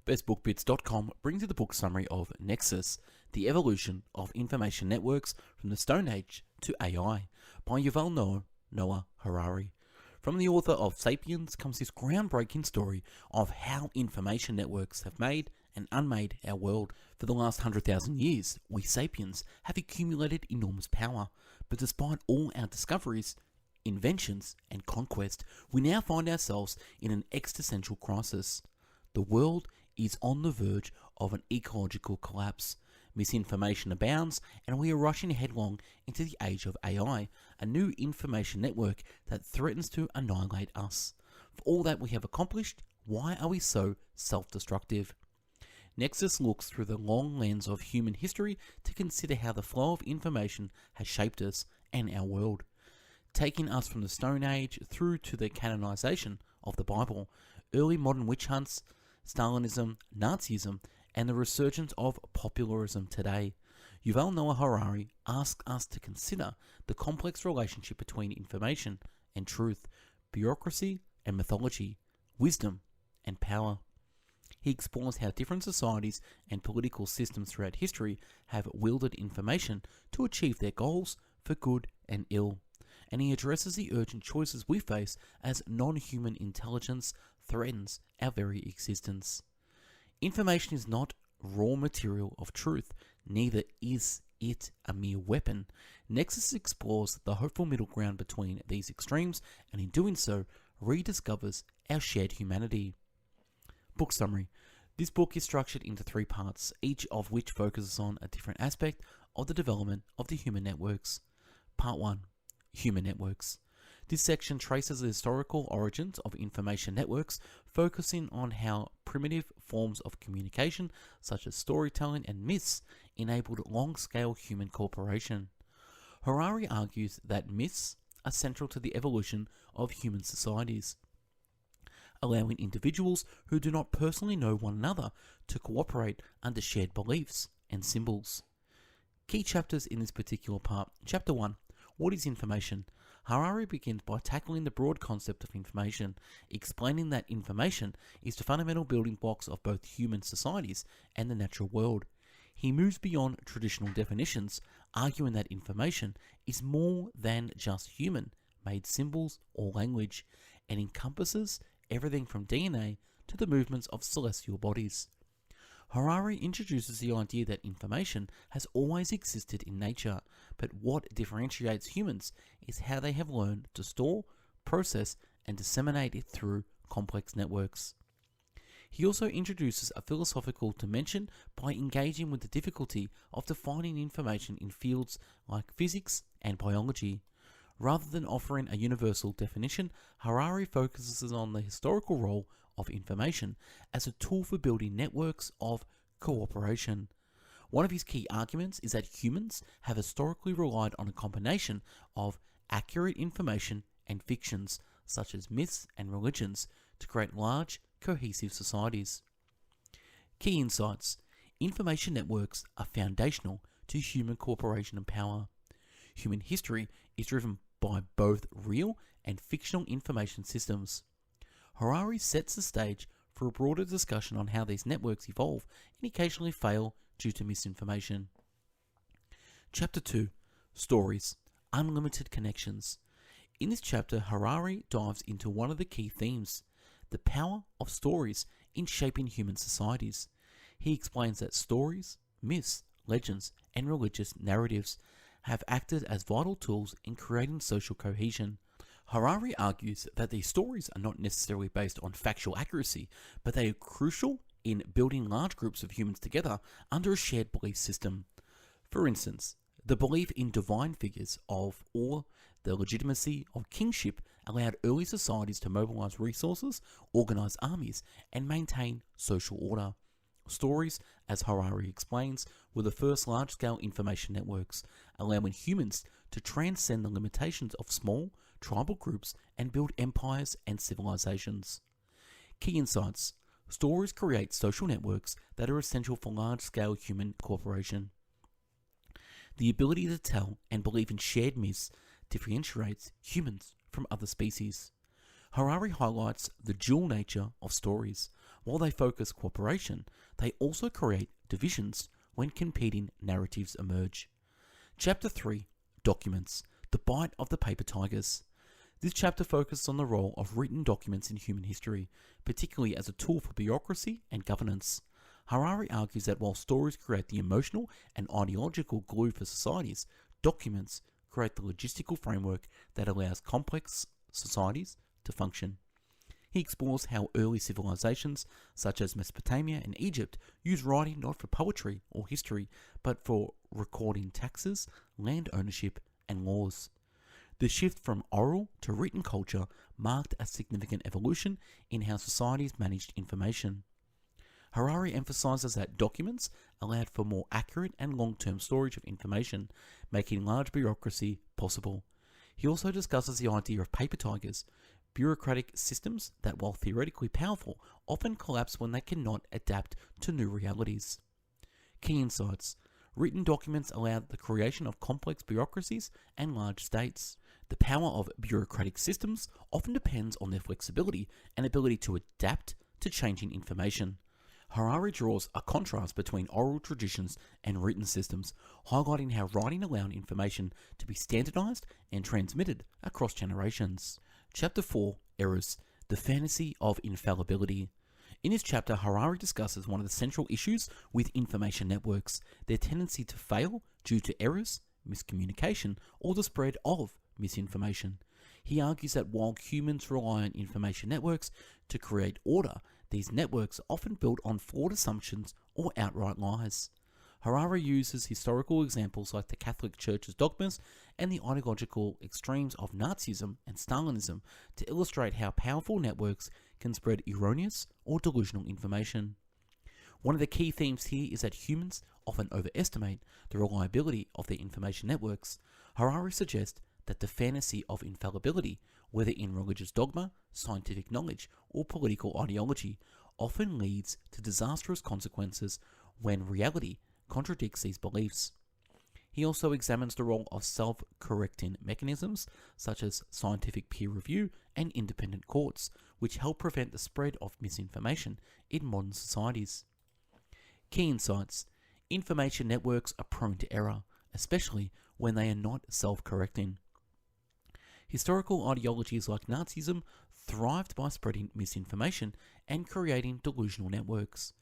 bestbookbits.com brings you the book summary of Nexus, The Evolution of Information Networks from the Stone Age to AI by Yuval Noah Harari. From the author of Sapiens comes this groundbreaking story of how information networks have made and unmade our world. For the last 100,000 years, we sapiens have accumulated enormous power, but despite all our discoveries, inventions, and conquest, we now find ourselves in an existential crisis. The world is on the verge of an ecological collapse. Misinformation abounds, and we are rushing headlong into the age of AI, a new information network that threatens to annihilate us. For all that we have accomplished, why are we so self-destructive? Nexus looks through the long lens of human history to consider how the flow of information has shaped us and our world, taking us from the Stone Age through to the canonization of the Bible, early modern witch hunts, Stalinism, Nazism, and the resurgence of popularism today. Yuval Noah Harari asks us to consider the complex relationship between information and truth, bureaucracy and mythology, wisdom and power. He explores how different societies and political systems throughout history have wielded information to achieve their goals for good and ill. And he addresses the urgent choices we face as non-human intelligence threatens our very existence. Information is not raw material of truth, neither is it a mere weapon. Nexus explores the hopeful middle ground between these extremes, and in doing so, rediscovers our shared humanity. Book summary. This book is structured into 3 parts, each of which focuses on a different aspect of the development of the human networks. Part 1. Human networks. This section traces the historical origins of information networks, focusing on how primitive forms of communication, such as storytelling and myths, enabled long-scale human cooperation. Harari argues that myths are central to the evolution of human societies, allowing individuals who do not personally know one another to cooperate under shared beliefs and symbols. Key chapters in this particular part. Chapter 1. What is information? Harari begins by tackling the broad concept of information, explaining that information is the fundamental building blocks of both human societies and the natural world. He moves beyond traditional definitions, arguing that information is more than just human-made symbols or language, and encompasses everything from DNA to the movements of celestial bodies. Harari introduces the idea that information has always existed in nature, but what differentiates humans is how they have learned to store, process, and disseminate it through complex networks. He also introduces a philosophical dimension by engaging with the difficulty of defining information in fields like physics and biology. Rather than offering a universal definition, Harari focuses on the historical role of information as a tool for building networks of cooperation. One of his key arguments is that humans have historically relied on a combination of accurate information and fictions, such as myths and religions, to create large, cohesive societies. Key insights. Information networks are foundational to human cooperation and power. Human history is driven by both real and fictional information systems. Harari sets the stage for a broader discussion on how these networks evolve and occasionally fail due to misinformation. Chapter 2. Stories. Unlimited connections. In this chapter, Harari dives into one of the key themes, the power of stories in shaping human societies. He explains that stories, myths, legends, and religious narratives have acted as vital tools in creating social cohesion. Harari argues that these stories are not necessarily based on factual accuracy, but they are crucial in building large groups of humans together under a shared belief system. For instance, the belief in divine figures or the legitimacy of kingship allowed early societies to mobilize resources, organize armies, and maintain social order. Stories, as Harari explains, were the first large-scale information networks, allowing humans to transcend the limitations of small, tribal groups and build empires and civilizations. Key insights. Stories create social networks that are essential for large-scale human cooperation. The ability to tell and believe in shared myths differentiates humans from other species. Harari highlights the dual nature of stories. While they focus cooperation, they also create divisions when competing narratives emerge. Chapter 3, Documents, the bite of the paper tigers. This chapter focuses on the role of written documents in human history, particularly as a tool for bureaucracy and governance. Harari argues that while stories create the emotional and ideological glue for societies, documents create the logistical framework that allows complex societies to function. He explores how early civilizations, such as Mesopotamia and Egypt, use writing not for poetry or history, but for recording taxes, land ownership, and laws. The shift from oral to written culture marked a significant evolution in how societies managed information. Harari emphasizes that documents allowed for more accurate and long-term storage of information, making large bureaucracy possible. He also discusses the idea of paper tigers, bureaucratic systems that, while theoretically powerful, often collapse when they cannot adapt to new realities. Key insights. Written documents allowed the creation of complex bureaucracies and large states. The power of bureaucratic systems often depends on their flexibility and ability to adapt to changing information. Harari draws a contrast between oral traditions and written systems, highlighting how writing allowed information to be standardized and transmitted across generations. Chapter 4, Errors, the fantasy of infallibility. In this chapter, Harari discusses one of the central issues with information networks, their tendency to fail due to errors, miscommunication, or the spread of misinformation. He argues that while humans rely on information networks to create order, these networks are often built on flawed assumptions or outright lies. Harari uses historical examples like the Catholic Church's dogmas and the ideological extremes of Nazism and Stalinism to illustrate how powerful networks can spread erroneous or delusional information. One of the key themes here is that humans often overestimate the reliability of their information networks. Harari suggests that the fantasy of infallibility, whether in religious dogma, scientific knowledge, or political ideology, often leads to disastrous consequences when reality contradicts these beliefs. He also examines the role of self-correcting mechanisms such as scientific peer review and independent courts, which help prevent the spread of misinformation in modern societies. Key insights. Information networks are prone to error, especially when they are not self-correcting. Historical ideologies like Nazism thrived by spreading misinformation and creating delusional networks.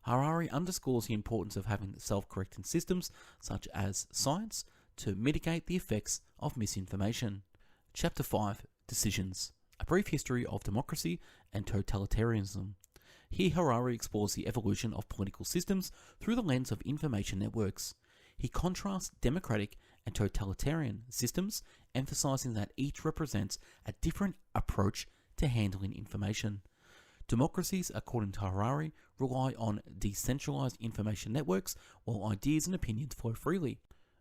Harari underscores the importance of having self-correcting systems such as science to mitigate the effects of misinformation. Chapter 5, Decisions, a brief history of democracy and totalitarianism. Here Harari explores the evolution of political systems through the lens of information networks. He contrasts democratic and totalitarian systems, emphasizing that each represents a different approach to handling information. Democracies, according to Harari, rely on decentralized information networks while ideas and opinions flow freely,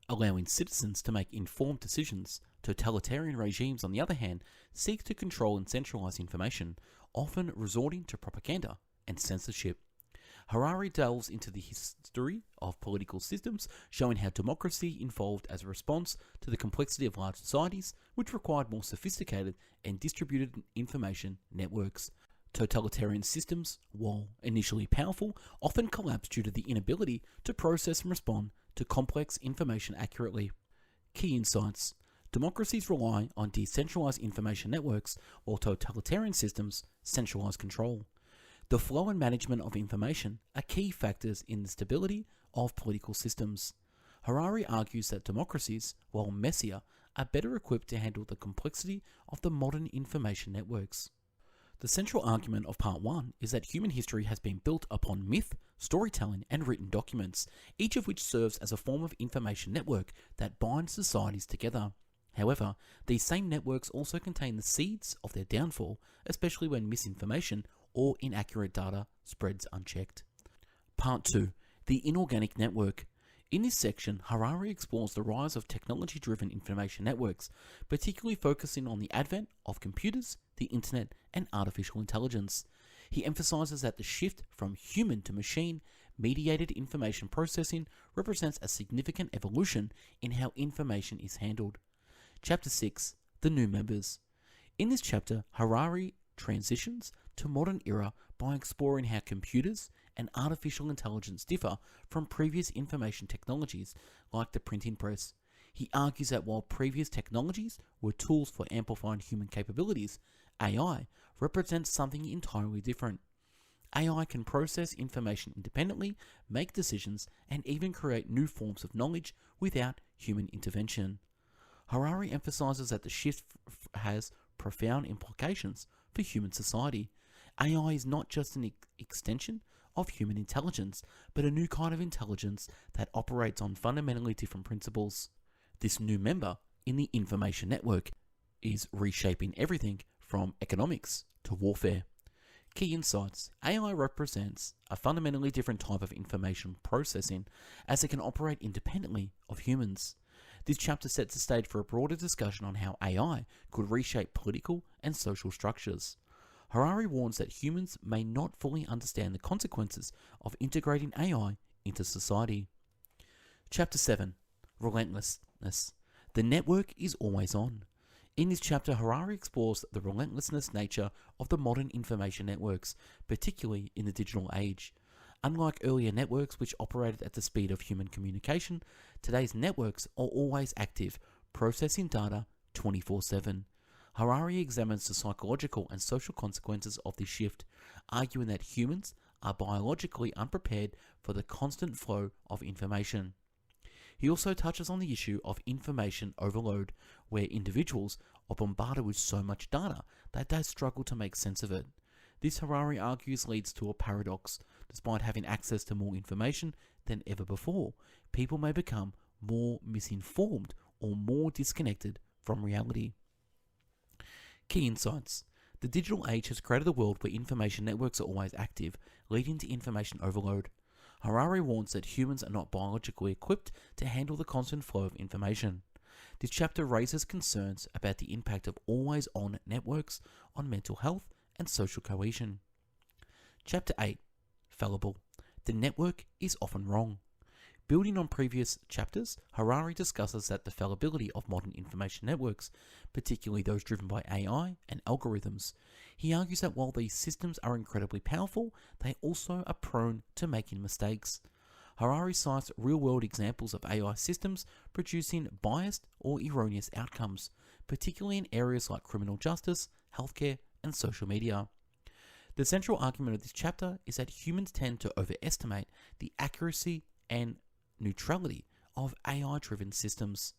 allowing citizens to make informed decisions. Totalitarian regimes, on the other hand, seek to control and centralize information, often resorting to propaganda and censorship. Harari delves into the history of political systems, showing how democracy evolved as a response to the complexity of large societies, which required more sophisticated and distributed information networks. Totalitarian systems, while initially powerful, often collapse due to the inability to process and respond to complex information accurately. Key insights. Democracies rely on decentralized information networks, while totalitarian systems centralize control. The flow and management of information are key factors in the stability of political systems. Harari argues that democracies, while messier, are better equipped to handle the complexity of the modern information networks. The central argument of Part 1 is that human history has been built upon myth, storytelling, and written documents, each of which serves as a form of information network that binds societies together. However, these same networks also contain the seeds of their downfall, especially when misinformation or inaccurate data spreads unchecked. Part 2. The Inorganic Network. In this section, Harari explores the rise of technology-driven information networks, particularly focusing on the advent of computers, the internet, and artificial intelligence. He emphasizes that the shift from human to machine-mediated information processing represents a significant evolution in how information is handled. Chapter 6. The New Members. In this chapter, Harari transitions to modern era by exploring how computers and artificial intelligence differ from previous information technologies like the printing press. He argues that while previous technologies were tools for amplifying human capabilities, AI represents something entirely different. AI can process information independently, make decisions, and even create new forms of knowledge without human intervention. Harari emphasizes that the shift has profound implications for human society. AI is not just an extension of human intelligence, but a new kind of intelligence that operates on fundamentally different principles. This new member in the information network is reshaping everything from economics to warfare. Key insights. AI represents a fundamentally different type of information processing as it can operate independently of humans. This chapter sets the stage for a broader discussion on how AI could reshape political and social structures. Harari warns that humans may not fully understand the consequences of integrating AI into society. Chapter 7. Relentlessness. The network is always on. In this chapter, Harari explores the relentless nature of the modern information networks, particularly in the digital age. Unlike earlier networks which operated at the speed of human communication, today's networks are always active, processing data 24/7. Harari examines the psychological and social consequences of this shift, arguing that humans are biologically unprepared for the constant flow of information. He also touches on the issue of information overload, where individuals are bombarded with so much data that they struggle to make sense of it. This, Harari argues, leads to a paradox. Despite having access to more information than ever before, people may become more misinformed or more disconnected from reality. Key insights. The digital age has created a world where information networks are always active, leading to information overload. Harari warns that humans are not biologically equipped to handle the constant flow of information. This chapter raises concerns about the impact of always-on networks on mental health and social cohesion. Chapter 8. Fallible. The network is often wrong. Building on previous chapters, Harari discusses that the fallibility of modern information networks, particularly those driven by AI and algorithms. He argues that while these systems are incredibly powerful, they also are prone to making mistakes. Harari cites real-world examples of AI systems producing biased or erroneous outcomes, particularly in areas like criminal justice, healthcare, and social media. The central argument of this chapter is that humans tend to overestimate the accuracy and neutrality of AI-driven systems.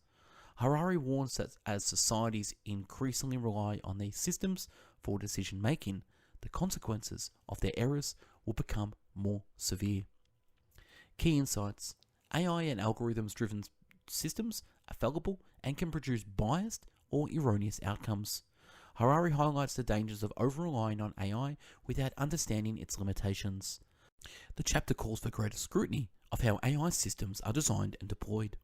Harari warns that as societies increasingly rely on these systems for decision-making, the consequences of their errors will become more severe. Key insights. AI and algorithms-driven systems are fallible and can produce biased or erroneous outcomes. Harari highlights the dangers of over-relying on AI without understanding its limitations. The chapter calls for greater scrutiny of how AI systems are designed and deployed.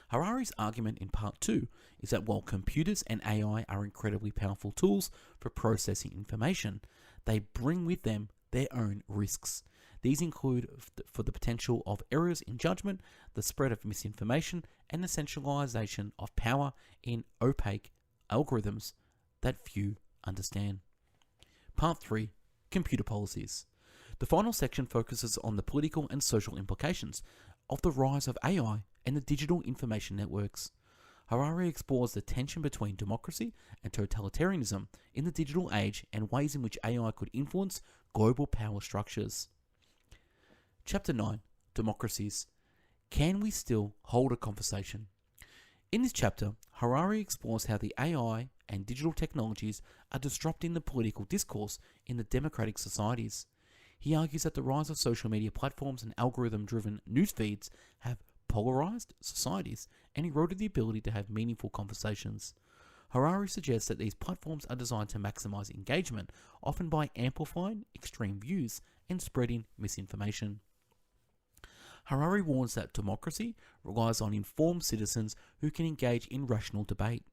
Harari's argument in part 2 is that while computers and AI are incredibly powerful tools for processing information, they bring with them their own risks. These include for the potential of errors in judgment, the spread of misinformation, and the centralization of power in opaque algorithms that few understand. Part 3. Computer policies. The final section focuses on the political and social implications of the rise of AI and the digital information networks. Harari explores the tension between democracy and totalitarianism in the digital age and ways in which AI could influence global power structures. Chapter 9. Democracies. Can we still hold a conversation? In this chapter, Harari explores how the AI and digital technologies are disrupting the political discourse in the democratic societies. He argues that the rise of social media platforms and algorithm-driven news feeds have polarized societies and eroded the ability to have meaningful conversations. Harari suggests that these platforms are designed to maximize engagement, often by amplifying extreme views and spreading misinformation. Harari warns that democracy relies on informed citizens who can engage in rational debate.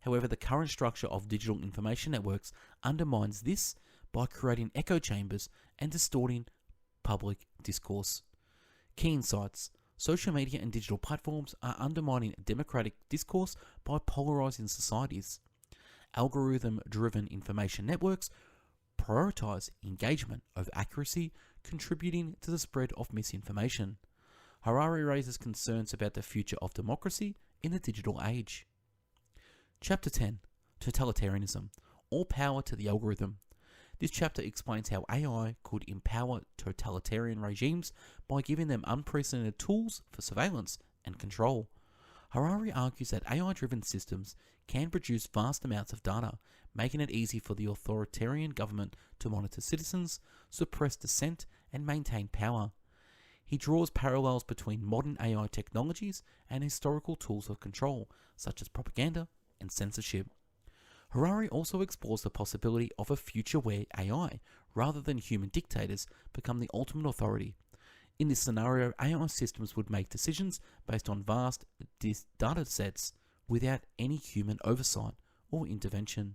However, the current structure of digital information networks undermines this by creating echo chambers and distorting public discourse. Key insights. Social media and digital platforms are undermining democratic discourse by polarizing societies. Algorithm-driven information networks prioritize engagement over accuracy, contributing to the spread of misinformation. Harari raises concerns about the future of democracy in the digital age. Chapter 10. Totalitarianism. All power to the algorithm. This chapter explains how AI could empower totalitarian regimes by giving them unprecedented tools for surveillance and control. Harari argues that AI-driven systems can produce vast amounts of data, making it easy for the authoritarian government to monitor citizens, suppress dissent, and maintain power. He draws parallels between modern AI technologies and historical tools of control, such as propaganda and censorship. Harari also explores the possibility of a future where AI, rather than human dictators, become the ultimate authority. In this scenario, AI systems would make decisions based on vast data sets without any human oversight or intervention.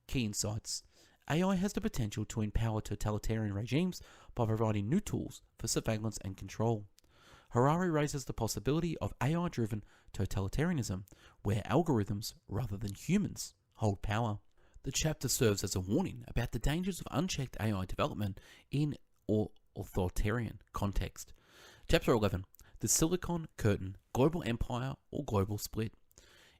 Key insights. AI has the potential to empower totalitarian regimes by providing new tools for surveillance and control. Harari raises the possibility of AI-driven totalitarianism, where algorithms, rather than humans, hold power. The chapter serves as a warning about the dangers of unchecked AI development in authoritarian context. Chapter 11. The Silicon Curtain, Global Empire or Global Split.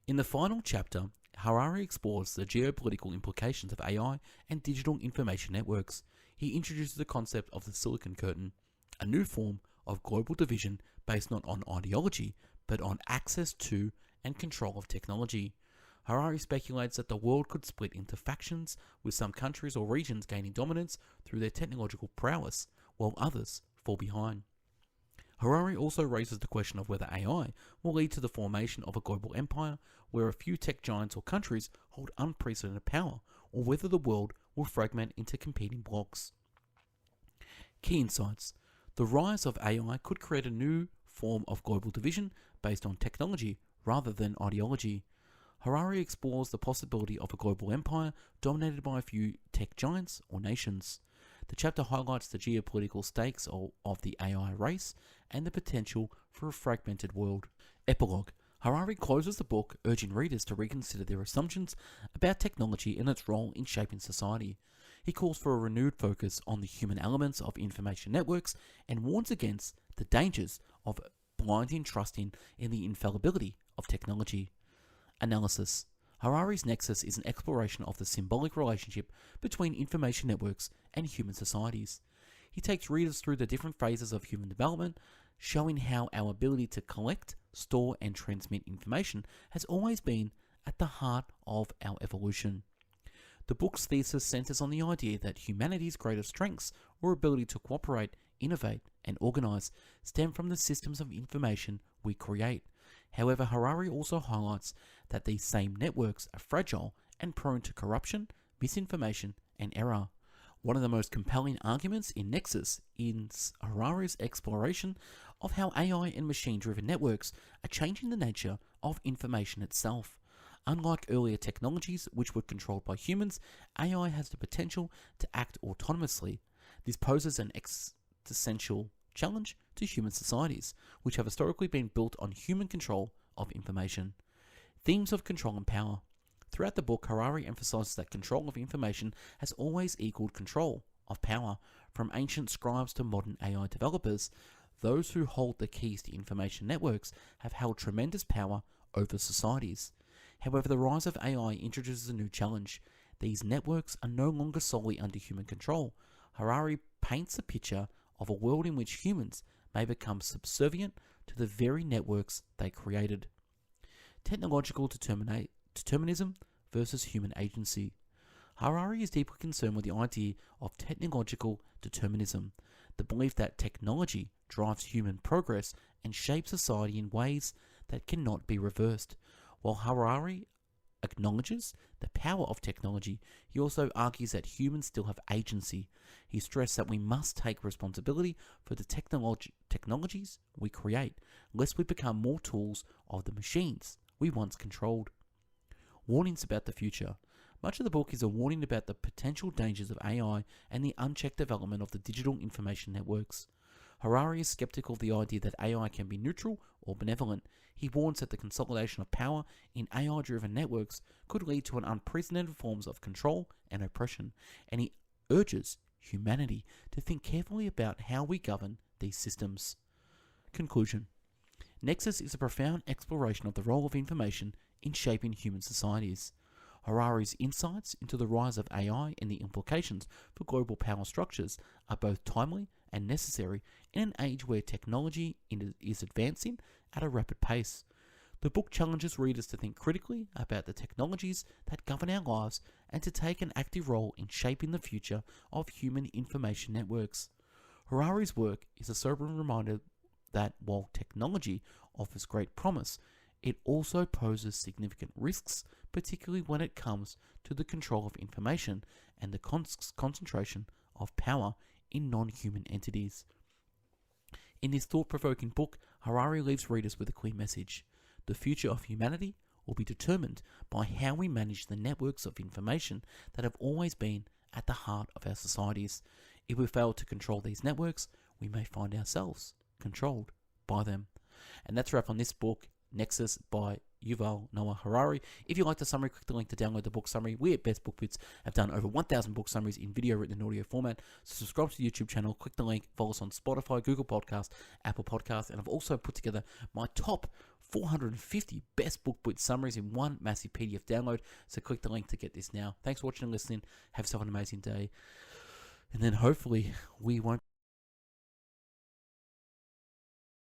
In the final chapter, Harari explores the geopolitical implications of AI and digital information networks. He introduces the concept of the Silicon Curtain, a new form of global division based not on ideology, but on access to and control of technology. Harari speculates that the world could split into factions, with some countries or regions gaining dominance through their technological prowess, while others fall behind. Harari also raises the question of whether AI will lead to the formation of a global empire where a few tech giants or countries hold unprecedented power, or whether the world will fragment into competing blocks. Key insights. The rise of AI could create a new form of global division based on technology rather than ideology. Harari explores the possibility of a global empire dominated by a few tech giants or nations. The chapter highlights the geopolitical stakes of the AI race and the potential for a fragmented world. Epilogue. Harari closes the book urging readers to reconsider their assumptions about technology and its role in shaping society. He calls for a renewed focus on the human elements of information networks and warns against the dangers of blinding trusting in the infallibility of technology. Analysis. Harari's Nexus is an exploration of the symbolic relationship between information networks and human societies. He takes readers through the different phases of human development, showing how our ability to collect, store, and transmit information has always been at the heart of our evolution. The book's thesis centers on the idea that humanity's greatest strengths or ability to cooperate, innovate, and organize stem from the systems of information we create. However, Harari also highlights that these same networks are fragile and prone to corruption, misinformation, and error. One of the most compelling arguments in Nexus is Harari's exploration of how AI and machine-driven networks are changing the nature of information itself. Unlike earlier technologies which were controlled by humans, AI has the potential to act autonomously. This poses an existential challenge to human societies, which have historically been built on human control of information. Themes of control and power. Throughout the book, Harari emphasizes that control of information has always equaled control of power. From ancient scribes to modern AI developers, those who hold the keys to information networks have held tremendous power over societies. However, the rise of AI introduces a new challenge. These networks are no longer solely under human control. Harari paints a picture of a world in which humans may become subservient to the very networks they created. Technological determinism versus human agency. Harari is deeply concerned with the idea of technological determinism, the belief that technology drives human progress and shapes society in ways that cannot be reversed. While Harari acknowledges the power of technology, he also argues that humans still have agency. He stressed that we must take responsibility for the technologies we create, lest we become more tools of the machines we once controlled. Warnings about the future. Much of the book is a warning about the potential dangers of AI and the unchecked development of the digital information networks. Harari is skeptical of the idea that AI can be neutral or benevolent. He warns that the consolidation of power in AI-driven networks could lead to an unprecedented forms of control and oppression, and he urges humanity to think carefully about how we govern these systems. Conclusion. Nexus is a profound exploration of the role of information in shaping human societies. Harari's insights into the rise of AI and the implications for global power structures are both timely and necessary in an age where technology is advancing at a rapid pace. The book challenges readers to think critically about the technologies that govern our lives and to take an active role in shaping the future of human information networks. Harari's work is a sobering reminder that while technology offers great promise, it also poses significant risks, particularly when it comes to the control of information and the concentration of power in non-human entities. In this thought-provoking book, Harari leaves readers with a clear message. The future of humanity will be determined by how we manage the networks of information that have always been at the heart of our societies. If we fail to control these networks, we may find ourselves controlled by them. And that's a wrap on this book, Nexus by Yuval Noah Harari. If you like the summary, click the link to download the book summary. We at Best Book Bits have done over 1,000 book summaries in video, written, and audio format. So subscribe to the YouTube channel, click the link, follow us on Spotify, Google Podcasts, Apple Podcasts, and I've also put together my top 450 Best Book Bits summaries in one massive PDF download. So click the link to get this now. Thanks for watching and listening. Have yourself an amazing day. And then hopefully we won't